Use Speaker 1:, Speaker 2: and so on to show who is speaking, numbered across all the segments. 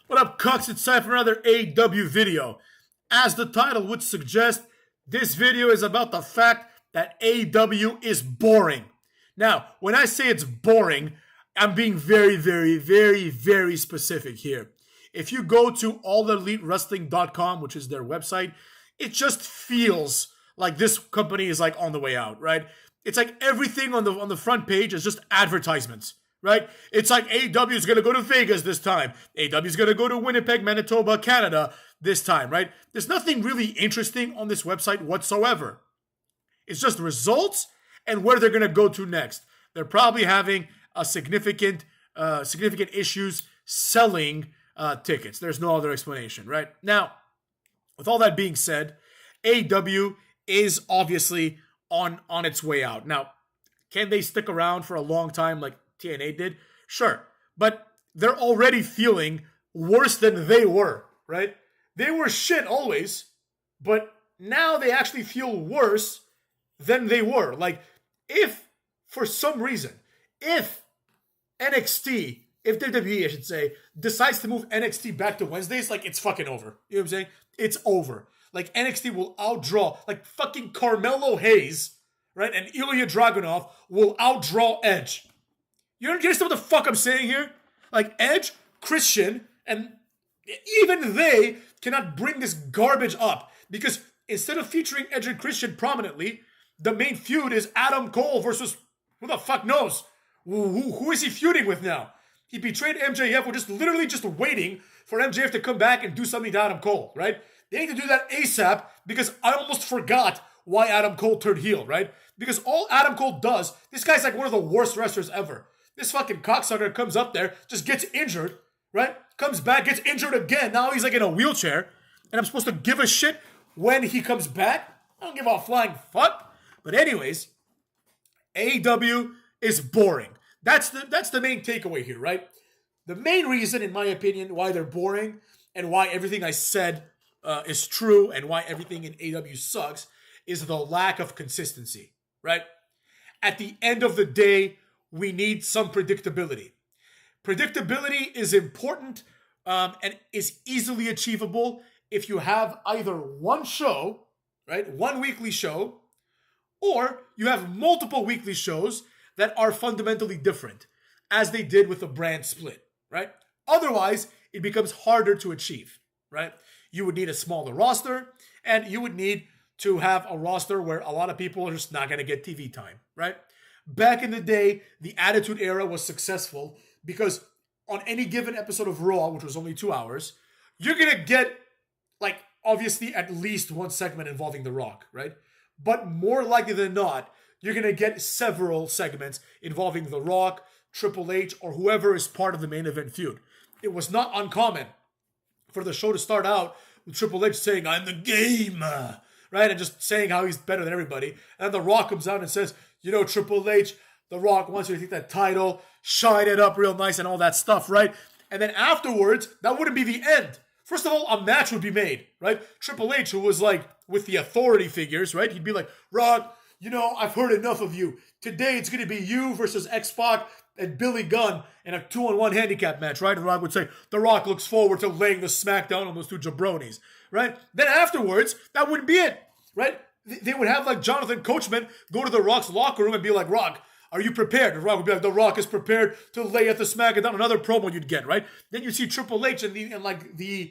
Speaker 1: What up, Cucks? It's time for another AEW video. As the title would suggest, this video is about the fact that AEW is boring. Now, when I say it's boring, I'm being very specific here. If you go to allelitewrestling.com, which is their website, it just feels like this company is like on the way out, right? It's like everything on the front page is just advertisements. Right? It's like AEW is going to go to Vegas this time. AEW is going to go to Winnipeg, Manitoba, Canada this time, right? There's nothing really interesting on this website whatsoever. It's just results and where they're going to go to next. They're probably having a significant issues selling tickets. There's no other explanation, right? Now, with all that being said, AEW is obviously on its way out. Now, can they stick around for a long time like TNA did? Sure. But they're already feeling worse than they were, right? They were shit always, but now they actually feel worse than they were. Like, if, for some reason, if NXT, if WWE, I should say, decides to move NXT back to Wednesdays, like, it's fucking over. You know what I'm saying? It's over. Like, NXT will outdraw, like, fucking Carmelo Hayes, right, and Ilya Dragunov will outdraw Edge. You understand what the fuck I'm saying here? Like, Edge, Christian, and even they cannot bring this garbage up. Because instead of featuring Edge and Christian prominently, the main feud is Adam Cole versus who the fuck knows? Who is he feuding with now? He betrayed MJF. We're just literally just waiting for MJF to come back and do something to Adam Cole, right? They need to do that ASAP because I almost forgot why Adam Cole turned heel, right? Because all Adam Cole does, this guy's like one of the worst wrestlers ever. This fucking cocksucker comes up there, just gets injured, right? Comes back, gets injured again. Now he's like in a wheelchair. And I'm supposed to give a shit when he comes back? I don't give a flying fuck. But anyways, AEW is boring. That's the main takeaway here, right? The main reason, in my opinion, why they're boring and why everything I said is true and why everything in AEW sucks is the lack of consistency, right? At the end of the day, we need some predictability. Predictability is important and is easily achievable if you have either one show, right, one weekly show, or you have multiple weekly shows that are fundamentally different, as they did with the brand split, right? Otherwise, it becomes harder to achieve, right? You would need a smaller roster, and you would need to have a roster where a lot of people are just not going to get TV time, right? Back in the day, the Attitude Era was successful because on any given episode of Raw, which was only 2 hours, you're going to get, like, obviously at least one segment involving The Rock, right? But more likely than not, you're going to get several segments involving The Rock, Triple H, or whoever is part of the main event feud. It was not uncommon for the show to start out with Triple H saying, "I'm the game," right? And just saying how he's better than everybody. And then The Rock comes out and says, "You know, Triple H, The Rock wants you to take that title, shine it up real nice and all that stuff," right? And then afterwards, that wouldn't be the end. First of all, a match would be made, right? Triple H, who was like with the authority figures, right? He'd be like, "Rock, you know, I've heard enough of you. Today it's going to be you versus X-Pac and Billy Gunn in a 2-on-1 handicap match," right? And Rock would say, "The Rock looks forward to laying the smackdown on those two jabronis," right? Then afterwards, that wouldn't be it, right? They would have like Jonathan Coachman go to The Rock's locker room and be like, "Rock, are you prepared?" And Rock would be like, "The Rock is prepared to lay at the smackdown." Another promo you'd get, right? Then you see Triple H and the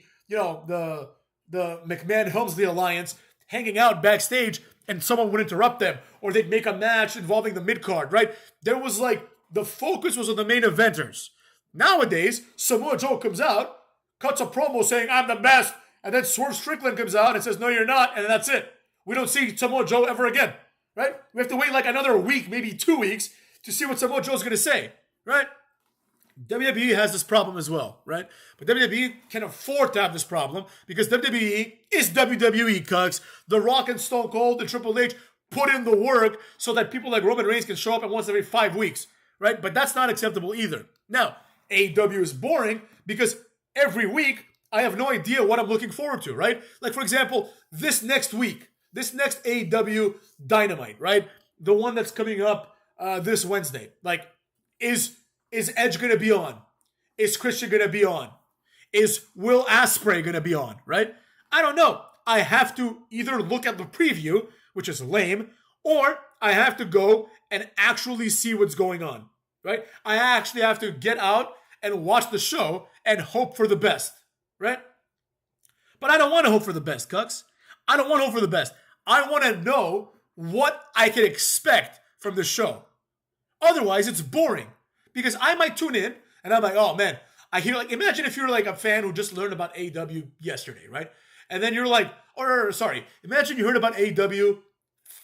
Speaker 1: McMahon Helmsley alliance hanging out backstage, and someone would interrupt them, or they'd make a match involving the mid card, right? There was like the focus was on the main eventers. Nowadays, Samoa Joe comes out, cuts a promo saying, "I'm the best," and then Swerve Strickland comes out and says, "No, you're not," and that's it. We don't see Samoa Joe ever again, right? We have to wait like another week, maybe 2 weeks, to see what Samoa Joe's going to say, right? WWE has this problem as well, right? But WWE can afford to have this problem because WWE is WWE, cucks. The Rock and Stone Cold and Triple H put in the work so that people like Roman Reigns can show up at once every 5 weeks, right? But that's not acceptable either. Now, AEW is boring because every week I have no idea what I'm looking forward to, right? Like, for example, this next week, this next AEW Dynamite, right? The one that's coming up this Wednesday. Like, is Edge going to be on? Is Christian going to be on? Is Will Ospreay going to be on, right? I don't know. I have to either look at the preview, which is lame, or I have to go and actually see what's going on, right? I actually have to get out and watch the show and hope for the best, right? But I don't want to hope for the best, Cucks. I don't want to hope for the best. I want to know what I can expect from the show. Otherwise, it's boring. Because I might tune in and I'm like, oh man, I hear like, imagine if you're like a fan who just learned about AEW yesterday, right? And then you're like, imagine you heard about AEW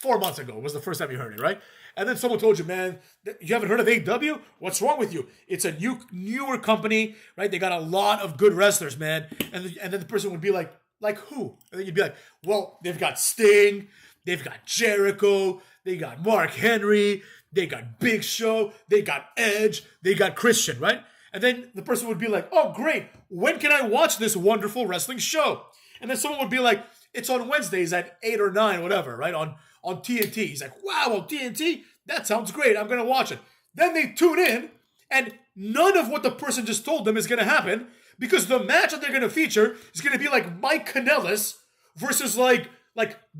Speaker 1: 4 months ago was the first time you heard it, right? And then someone told you, man, you haven't heard of AEW? What's wrong with you? It's a newer company, right? They got a lot of good wrestlers, man. And then the person would be like who? And then you'd be like, well, they've got Sting, they've got Jericho, they got Mark Henry, they got Big Show, they got Edge, they got Christian, right? And then the person would be like, oh, great. When can I watch this wonderful wrestling show? And then someone would be like, it's on Wednesdays at 8 or 9, whatever, right? On TNT. He's like, wow, on TNT? That sounds great. I'm going to watch it. Then they tune in, and none of what the person just told them is going to happen because the match that they're going to feature is going to be like Mike Kanellis versus like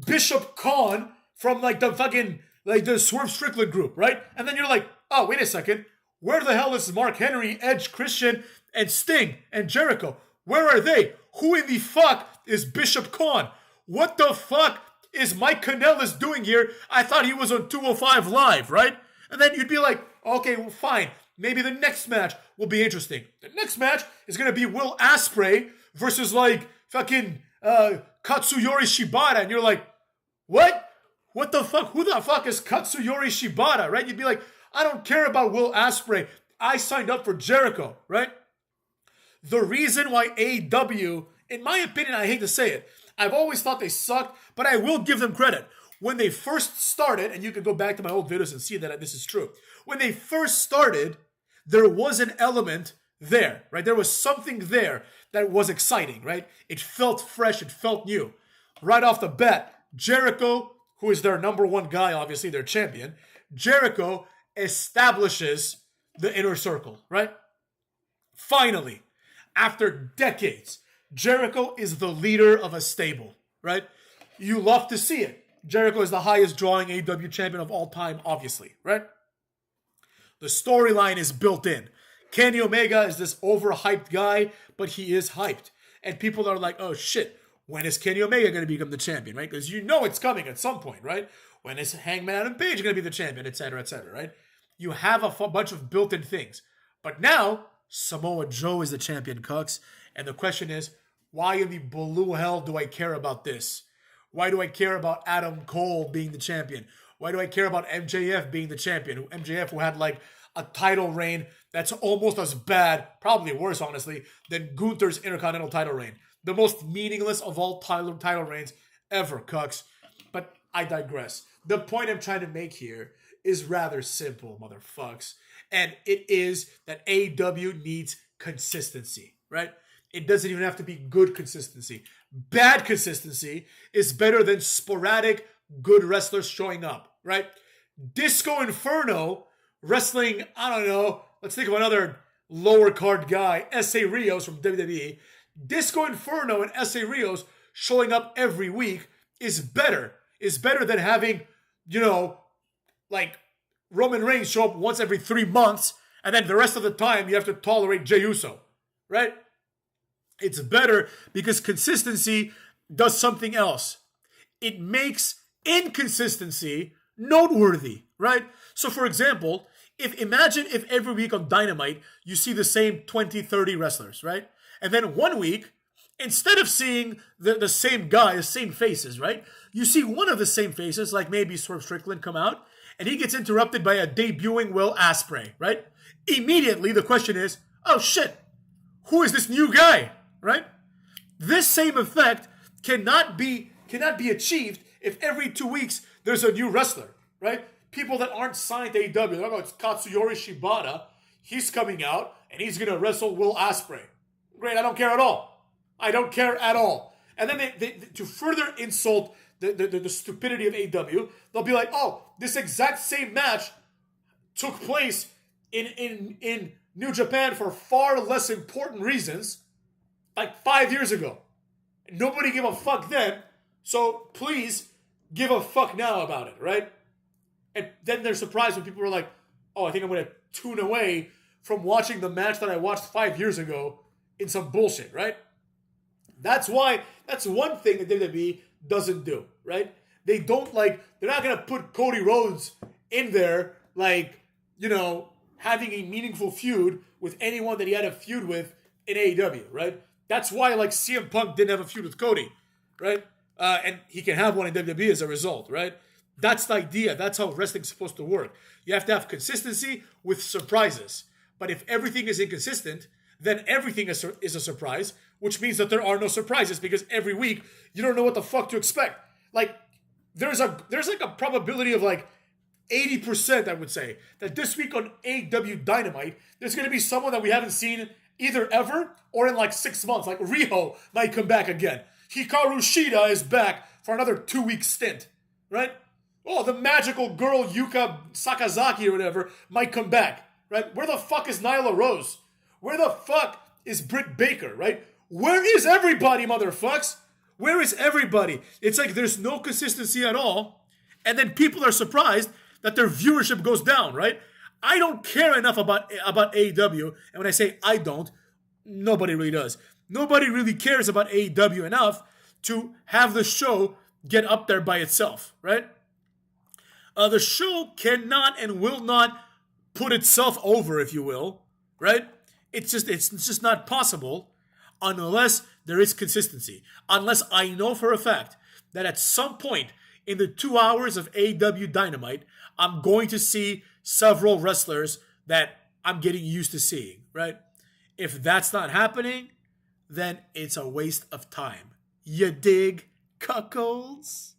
Speaker 1: Bishop Khan from like the fucking, like the Swerve Strickland group, right? And then you're like, oh, wait a second. Where the hell is Mark Henry, Edge, Christian, and Sting, and Jericho? Where are they? Who in the fuck is Bishop Khan? What the fuck is Mike Kanellis doing here? I thought he was on 205 Live, right? And then you'd be like, okay, well, fine. Maybe the next match will be interesting. The next match is going to be Will Ospreay versus like fucking Katsuyori Shibata. And you're like, what? What the fuck? Who the fuck is Katsuyori Shibata, right? You'd be like, I don't care about Will Ospreay. I signed up for Jericho, right? The reason why AEW, in my opinion, I hate to say it, I've always thought they sucked, but I will give them credit. When they first started, and you can go back to my old videos and see that this is true. When they first started, there was an element there, right? There was something there that was exciting, right? It felt fresh, it felt new. Right off the bat, Jericho, who is their number one guy, obviously, their champion, Jericho establishes the inner circle, right? Finally, after decades, Jericho is the leader of a stable, right? You love to see it. Jericho is the highest drawing AEW champion of all time, obviously, right? The storyline is built in. Kenny Omega is this overhyped guy, but he is hyped. And people are like, oh shit, when is Kenny Omega going to become the champion, right? Because you know it's coming at some point, right? When is Hangman Adam Page going to be the champion, etc., right? You have a bunch of built-in things. But now, Samoa Joe is the champion, Cucks. And the question is, why in the blue hell do I care about this? Why do I care about Adam Cole being the champion? Why do I care about MJF being the champion? MJF who had like a title reign that's almost as bad, probably worse, honestly, than Gunther's Intercontinental title reign. The most meaningless of all title reigns ever, Cucks. But I digress. The point I'm trying to make here is rather simple, motherfucks. And it is that AEW needs consistency, right? It doesn't even have to be good consistency. Bad consistency is better than sporadic good wrestlers showing up, right? Disco Inferno wrestling, I don't know, let's think of another lower card guy, S.A. Rios from WWE. Disco Inferno and S.A. Rios showing up every week is better than having, like Roman Reigns show up once every 3 months, and then the rest of the time you have to tolerate Jey Uso, right? It's better because consistency does something else. It makes inconsistency noteworthy, right? So for example, imagine if every week on Dynamite you see the same 20, 30 wrestlers, right? And then one week, instead of seeing the same guy, the same faces, right? You see one of the same faces, like maybe Swerve Strickland come out, and he gets interrupted by a debuting Will Ospreay, right? Immediately, the question is, oh shit, who is this new guy, right? This same effect cannot be achieved if every 2 weeks there's a new wrestler, right? People that aren't signed to AEW, they're like, oh, it's Katsuyori Shibata. He's coming out, and he's going to wrestle Will Ospreay. Great, I don't care at all. I don't care at all. And then they to further insult the stupidity of AEW, they'll be like, oh, this exact same match took place in New Japan for far less important reasons, like 5 years ago. Nobody gave a fuck then, so please give a fuck now about it, right? And then they're surprised when people are like, oh, I think I'm going to tune away from watching the match that I watched 5 years ago in some bullshit, right? That's one thing that WWE doesn't do, right? They're not going to put Cody Rhodes in there like, having a meaningful feud with anyone that he had a feud with in AEW, right? That's why, like, CM Punk didn't have a feud with Cody, right? And he can have one in WWE as a result, right? That's the idea. That's how wrestling's supposed to work. You have to have consistency with surprises. But if everything is inconsistent, then everything is a surprise, which means that there are no surprises because every week you don't know what the fuck to expect. Like, there's like a probability of like 80%, I would say, that this week on AEW Dynamite, there's going to be someone that we haven't seen either ever or in like 6 months. Like Riho might come back again. Hikaru Shida is back for another 2-week stint, right? Oh, the magical girl Yuka Sakazaki or whatever might come back, right? Where the fuck is Nyla Rose? Where the fuck is Britt Baker, right? Where is everybody, motherfucks? Where is everybody? It's like there's no consistency at all, and then people are surprised that their viewership goes down, right? I don't care enough about AEW, and when I say I don't, nobody really does. Nobody really cares about AEW enough to have the show get up there by itself, right? The show cannot and will not put itself over, if you will, right? It's just not possible unless there is consistency. Unless I know for a fact that at some point in the 2 hours of AEW Dynamite, I'm going to see several wrestlers that I'm getting used to seeing, right? If that's not happening, then it's a waste of time. You dig, cuckolds?